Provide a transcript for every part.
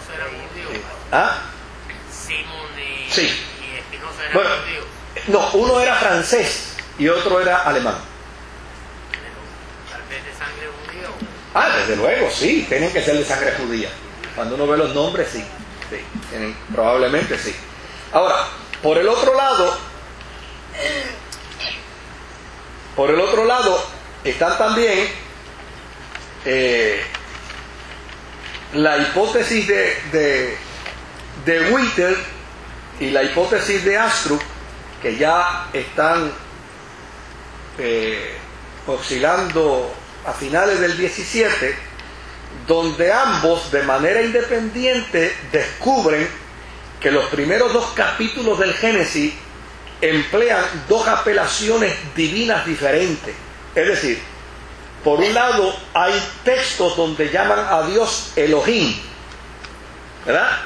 Espinosa era judío. ¿Ah? Simón y Sí. y Espinosa era Bueno, judío. no, uno era francés y otro era alemán. Tal vez de sangre judía. Ah, desde luego, sí, tienen que ser de sangre judía. Cuando uno ve los nombres, sí, probablemente sí. Ahora, por el otro lado están también la hipótesis de Whittle y la hipótesis de Astrup, que ya están oscilando a finales del 17, donde ambos de manera independiente descubren que los primeros dos capítulos del Génesis emplean dos apelaciones divinas diferentes. Es decir, por un lado hay textos donde llaman a Dios Elohim, ¿verdad?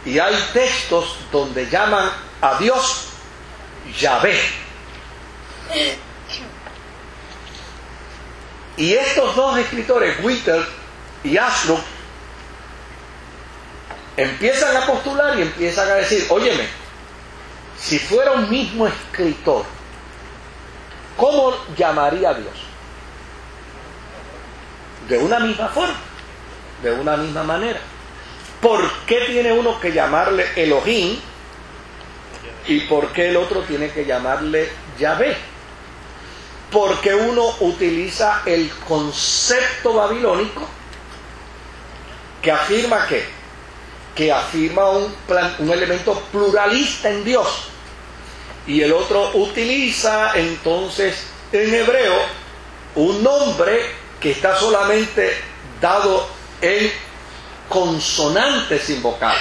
Y hay textos donde llaman a Dios Yahvé. Y estos dos escritores, Whittle y Astrup, empiezan a postular y empiezan a decir, óyeme, si fuera un mismo escritor, ¿cómo llamaría a Dios? De una misma forma, de una misma manera. ¿Por qué tiene uno que llamarle Elohim y por qué el otro tiene que llamarle Yahvé? Porque uno utiliza el concepto babilónico que afirma que afirma un elemento pluralista en Dios, y el otro utiliza entonces en hebreo un nombre que está solamente dado en consonantes sin vocal.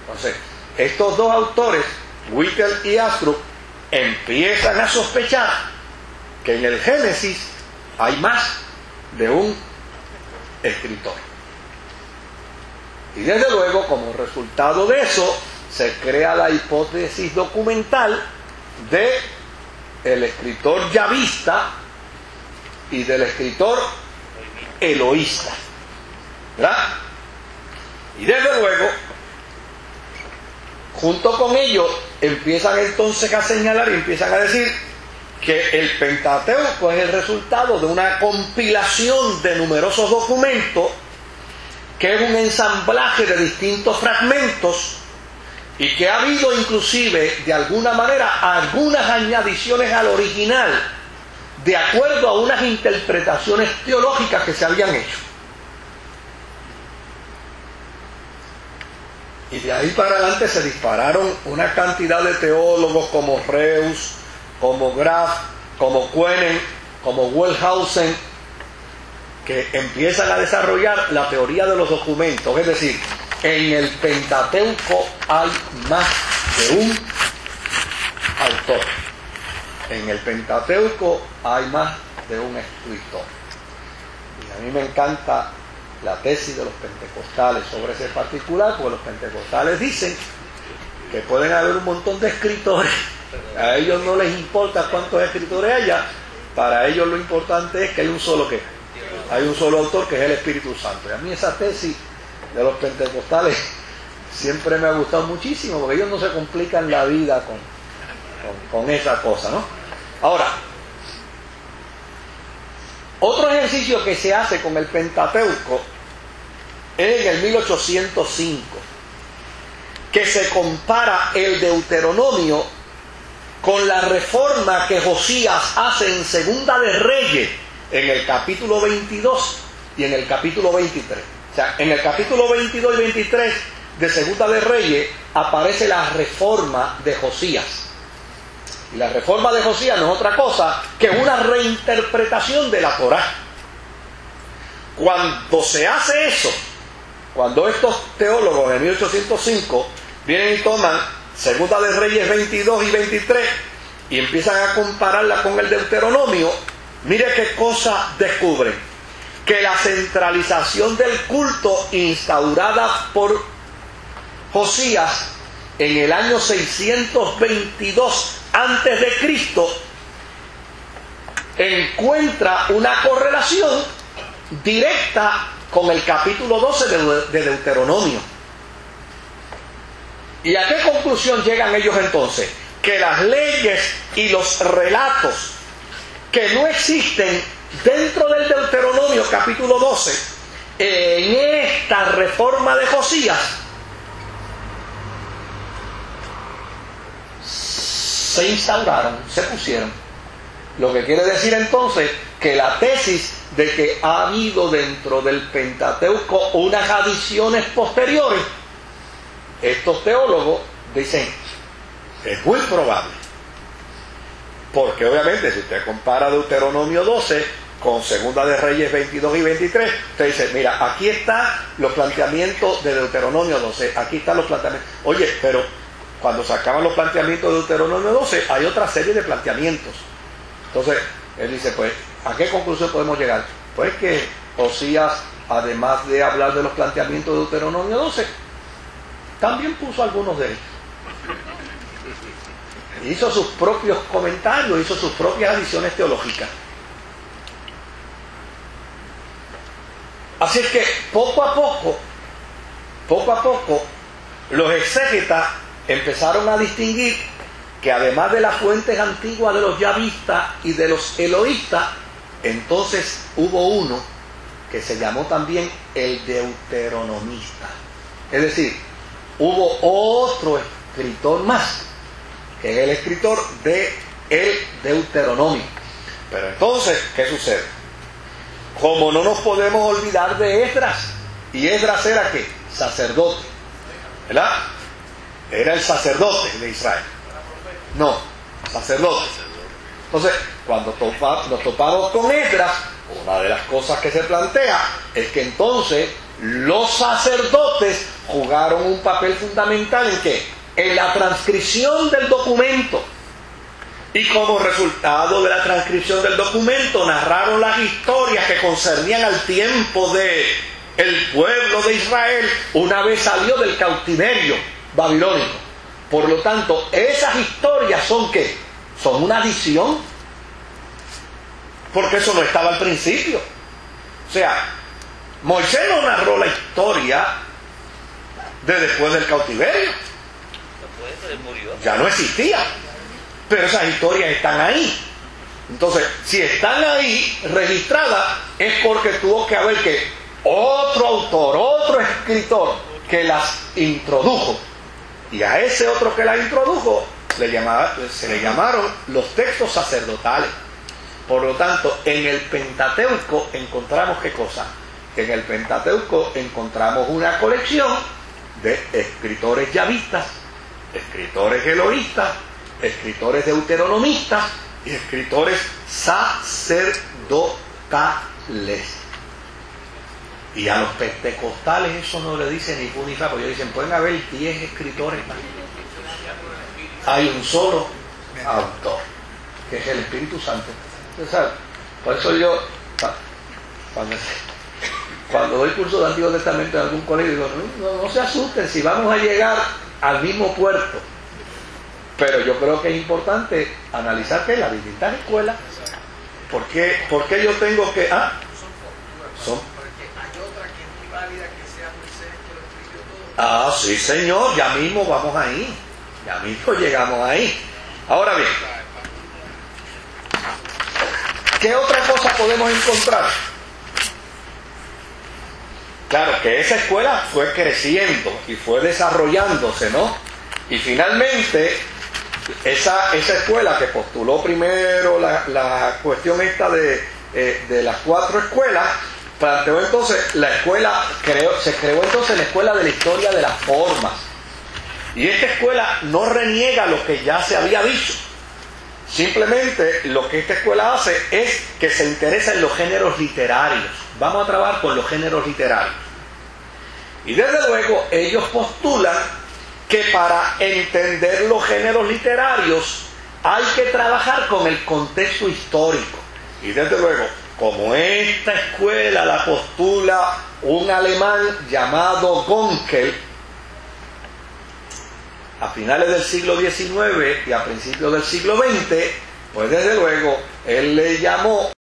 Entonces, estos dos autores, Whittle y Astrup, empiezan a sospechar que en el Génesis hay más de un escritor. Y desde luego, como resultado de eso, se crea la hipótesis documental de el escritor yavista y del escritor eloísta, ¿verdad? Y desde luego, junto con ello, empiezan entonces a señalar y empiezan a decir que el Pentateuco es el resultado de una compilación de numerosos documentos, que es un ensamblaje de distintos fragmentos, y que ha habido inclusive de alguna manera algunas añadiciones al original de acuerdo a unas interpretaciones teológicas que se habían hecho. Y de ahí para adelante se dispararon una cantidad de teólogos como Reus, como Graf, como Quenen, como Wellhausen, que empiezan a desarrollar la teoría de los documentos. Es decir, en el Pentateuco hay más de un autor. En el Pentateuco hay más de un escritor. Y a mí me encanta la tesis de los pentecostales sobre ese particular, porque los pentecostales dicen que pueden haber un montón de escritores. A ellos no les importa cuántos escritores haya, para ellos lo importante es que hay un solo autor, que es el Espíritu Santo. Y a mí esa tesis de los pentecostales siempre me ha gustado muchísimo, porque ellos no se complican la vida con esa cosa, ¿no? Ahora, otro ejercicio que se hace con el Pentateuco es en el 1805, que se compara el Deuteronomio con la reforma que Josías hace en Segunda de Reyes, en el capítulo 22 y en el capítulo 23. O sea, en el capítulo 22 y 23 de Segunda de Reyes aparece la reforma de Josías. Y la reforma de Josías no es otra cosa que una reinterpretación de la Torá. Cuando se hace eso, cuando estos teólogos en 1805 vienen y toman Segunda de Reyes 22 y 23 y empiezan a compararla con el Deuteronomio, mire qué cosa descubren: que la centralización del culto instaurada por Josías en el año 622 antes de Cristo encuentra una correlación directa con el capítulo 12 de Deuteronomio. ¿Y a qué conclusión llegan ellos entonces? Que las leyes y los relatos que no existen dentro del Deuteronomio capítulo 12, en esta reforma de Josías, se instauraron, se pusieron. Lo que quiere decir entonces que la tesis de que ha habido dentro del Pentateuco unas adiciones posteriores, estos teólogos dicen, es muy probable. Porque obviamente si usted compara Deuteronomio 12 con Segunda de Reyes 22 y 23, usted dice, mira, aquí están los planteamientos de Deuteronomio 12, aquí están los planteamientos. Oye, pero cuando se acaban los planteamientos de Deuteronomio 12, hay otra serie de planteamientos. Entonces, él dice, pues, ¿a qué conclusión podemos llegar? Pues que Josías, además de hablar de los planteamientos de Deuteronomio 12, también puso algunos de ellos. Hizo sus propios comentarios, hizo sus propias adiciones teológicas. Así es que poco a poco, los exégetas empezaron a distinguir que además de las fuentes antiguas de los yavistas y de los eloístas, entonces hubo uno que se llamó también el deuteronomista. Es decir, hubo otro escritor más, que es el escritor de el Deuteronomio. Pero entonces, ¿qué sucede? Como no nos podemos olvidar de Esdras, y Esdras era ¿qué? Sacerdote, ¿verdad? Era el sacerdote de Israel. No, sacerdote. Entonces, cuando nos topamos con Esdras, una de las cosas que se plantea es que entonces los sacerdotes jugaron un papel fundamental ¿en qué? En la transcripción del documento. Y como resultado de la transcripción del documento narraron las historias que concernían al tiempo de el pueblo de Israel una vez salió del cautiverio babilónico. Por lo tanto, esas historias son ¿qué? Son una adición, porque eso no estaba al principio. O sea, Moisés no narró la historia de después del cautiverio. Ya no existía. Pero esas historias están ahí. Entonces, si están ahí registradas, es porque tuvo que haber que otro autor, otro escritor que las introdujo. Y a ese otro que las introdujo se le llamaron los textos sacerdotales. Por lo tanto, en el Pentateuco encontramos ¿qué cosa? En el Pentateuco encontramos una colección de escritores yavistas, escritores eloístas, escritores deuteronomistas y escritores sacerdotales. Y a los pentecostales eso no le dicen ni fu ni fa, porque ellos dicen, pueden haber 10 escritores más. Hay un solo autor, que es el Espíritu Santo. ¿Sabes? Por eso yo, cuando doy curso de Antiguo Testamento en algún colegio, digo, no se asusten si vamos a llegar al mismo puerto. Pero yo creo que es importante analizar que las distintas escuelas, ¿por qué yo tengo que...? Porque hay otra que es muy válida, que sea Moisés, que lo escribió todo. Sí señor, ya mismo vamos ahí, ya mismo llegamos ahí. Ahora bien, ¿qué otra cosa podemos encontrar? Claro que esa escuela fue creciendo y fue desarrollándose, ¿no? Y finalmente, esa escuela que postuló primero la cuestión esta de las 4 escuelas, planteó entonces la escuela, se creó entonces la escuela de la historia de las formas. Y esta escuela no reniega lo que ya se había dicho. Simplemente lo que esta escuela hace es que se interesa en los géneros literarios. Vamos a trabajar con los géneros literarios. Y desde luego ellos postulan que para entender los géneros literarios hay que trabajar con el contexto histórico. Y desde luego, como esta escuela la postula un alemán llamado Gonkel, a finales del siglo XIX y a principios del siglo XX, pues desde luego él le llamó